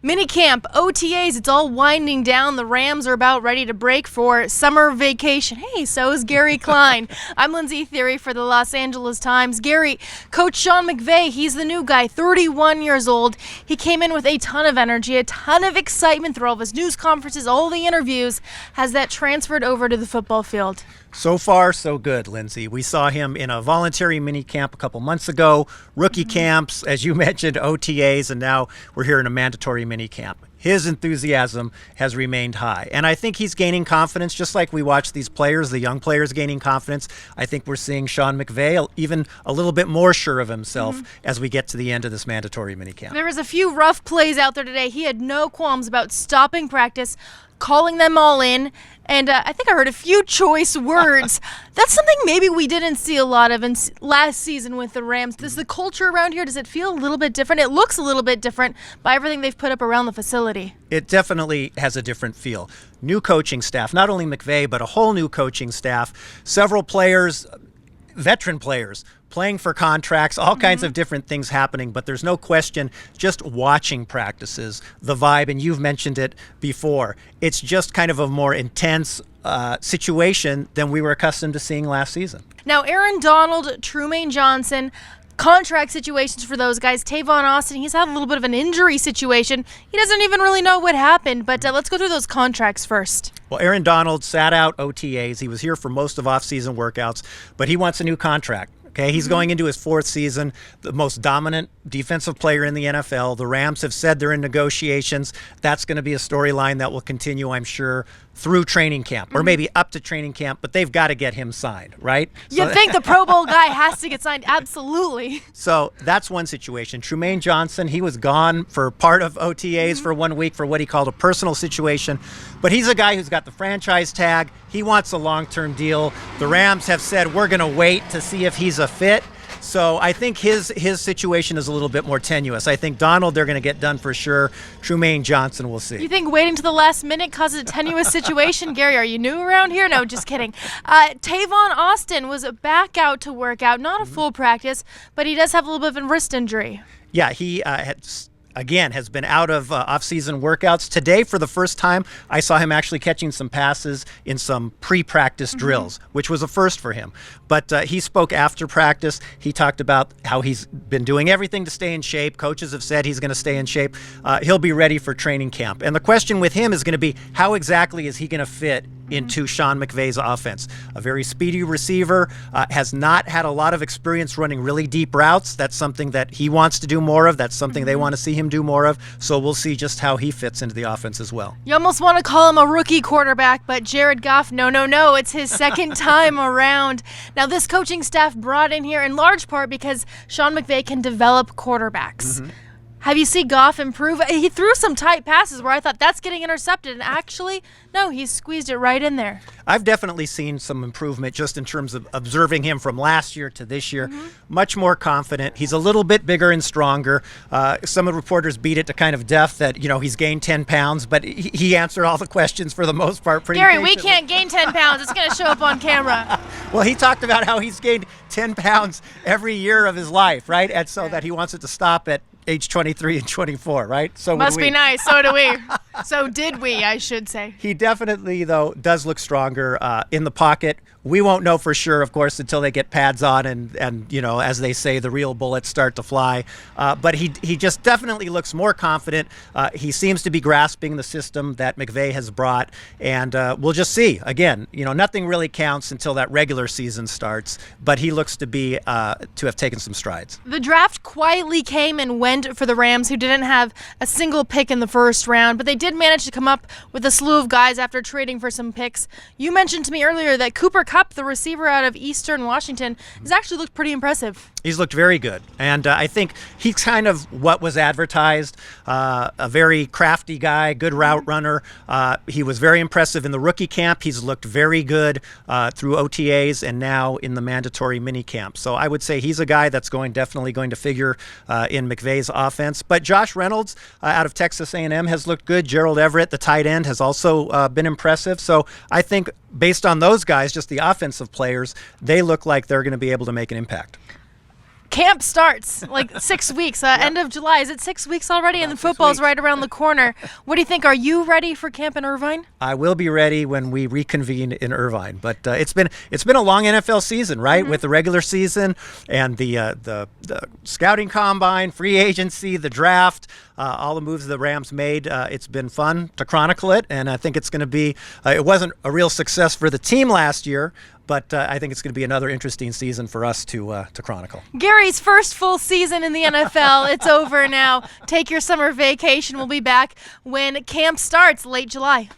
Minicamp, OTAs, it's all winding down. The Rams are about ready to break for summer vacation. Hey, so is Gary Klein. I'm Lindsey Thiry for the Los Angeles Times. Gary, Coach Sean McVay, he's the new guy, 31 years old. He came in with a ton of energy, a ton of excitement through all of his news conferences, all the interviews. Has that transferred over to the football field? So far, so good, Lindsey. We saw him in a voluntary minicamp a couple months ago, rookie camps, as you mentioned, OTAs, and now we're here in a mandatory minicamp. His enthusiasm has remained high. And I think he's gaining confidence, just like we watch these players, the young players gaining confidence. I think we're seeing Sean McVay even a little bit more sure of himself as we get to the end of this mandatory minicamp. There was a few rough plays out there today. He had no qualms about stopping practice, calling them all in, and I think I heard a few choice words. That's something maybe we didn't see a lot of in last season with the Rams. Does the culture around here, does it feel a little bit different? It looks a little bit different by everything they've put up around the facility. It definitely has a different feel. New coaching staff, not only McVay, but a whole new coaching staff, several players, veteran players, playing for contracts, all kinds of different things happening, but there's no question, just watching practices, the vibe, and you've mentioned it before, it's just kind of a more intense situation than we were accustomed to seeing last season. Now, Aaron Donald, Trumaine Johnson, contract situations for those guys. Tavon Austin, he's had a little bit of an injury situation. He doesn't even really know what happened, but let's go through those contracts first. Well, Aaron Donald sat out OTAs. He was here for most of offseason workouts, but he wants a new contract. Okay, he's going into his fourth season, the most dominant defensive player in the NFL. The Rams have said they're in negotiations. That's going to be a storyline that will continue, I'm sure, through training camp, or maybe up to training camp, but they've got to get him signed, right? You think the Pro Bowl guy has to get signed? Absolutely. So that's one situation. Trumaine Johnson, he was gone for part of OTAs for 1 week for what he called a personal situation, but he's a guy who's got the franchise tag. He wants a long-term deal. The Rams have said, we're going to wait to see if he's a fit. So I think his situation is a little bit more tenuous. I think Donald, they're going to get done for sure. Trumaine Johnson, we'll see. You think waiting to the last minute causes a tenuous situation? Gary, are you new around here? No, just kidding. Tavon Austin was back out to work out, not a full practice, but he does have a little bit of a wrist injury. Yeah, he has been out of off-season workouts. Today, for the first time, I saw him actually catching some passes in some pre-practice drills, which was a first for him. But he spoke after practice. He talked about how he's been doing everything to stay in shape. Coaches have said he's going to stay in shape. He'll be ready for training camp. And the question with him is going to be, how exactly is he going to fit into Sean McVay's offense? A very speedy receiver, has not had a lot of experience running really deep routes. That's something that he wants to do more of. That's something they want to see him do more of. So we'll see just how he fits into the offense as well. You almost want to call him a rookie quarterback, but Jared Goff, no. It's his second time around. Now, this coaching staff brought in here in large part because Sean McVay can develop quarterbacks. Have you seen Goff improve? He threw some tight passes where I thought that's getting intercepted, and actually, no, he squeezed it right in there. I've definitely seen some improvement just in terms of observing him from last year to this year. Much more confident. He's a little bit bigger and stronger. Some of the reporters beat it to kind of death that, he's gained 10 pounds, but he answered all the questions for the most part pretty Gary, patiently. we can't gain 10 pounds. It's going to show up on camera. Well, he talked about how he's gained 10 pounds every year of his life, right? And so that he wants it to stop at age 23 and 24, right? So must be nice. So do we. So did we, I should say. He definitely, though, does look stronger in the pocket. We won't know for sure, of course, until they get pads on and as they say, the real bullets start to fly. But he just definitely looks more confident. He seems to be grasping the system that McVay has brought. And we'll just see. Again, nothing really counts until that regular season starts. But he looks to have taken some strides. The draft quietly came and went for the Rams, who didn't have a single pick in the first round, but they did manage to come up with a slew of guys after trading for some picks. You mentioned to me earlier that Cooper Kupp, the receiver out of Eastern Washington, has actually looked pretty impressive. He's looked very good, and I think he's kind of what was advertised, a very crafty guy, good route runner. He was very impressive in the rookie camp. He's looked very good through OTAs and now in the mandatory mini camp. So I would say he's a guy that's definitely going to figure in McVay's offense. But Josh Reynolds out of Texas A&M has looked good. Gerald Everett, the tight end, has also been impressive. So I think based on those guys, just the offensive players, they look like they're going to be able to make an impact. Camp starts like 6 weeks, end of July. Is it 6 weeks already? And then football's right around the corner. What do you think? Are you ready for camp in Irvine? I will be ready when we reconvene in Irvine. But it's been a long NFL season, right? With the regular season and the scouting combine, free agency, the draft, all the moves the Rams made. It's been fun to chronicle it, and I think it's going to be. It wasn't a real success for the team last year, but I think it's going to be another interesting season for us to chronicle. Gary's first full season in the NFL. It's over now. Take your summer vacation. We'll be back when camp starts late July.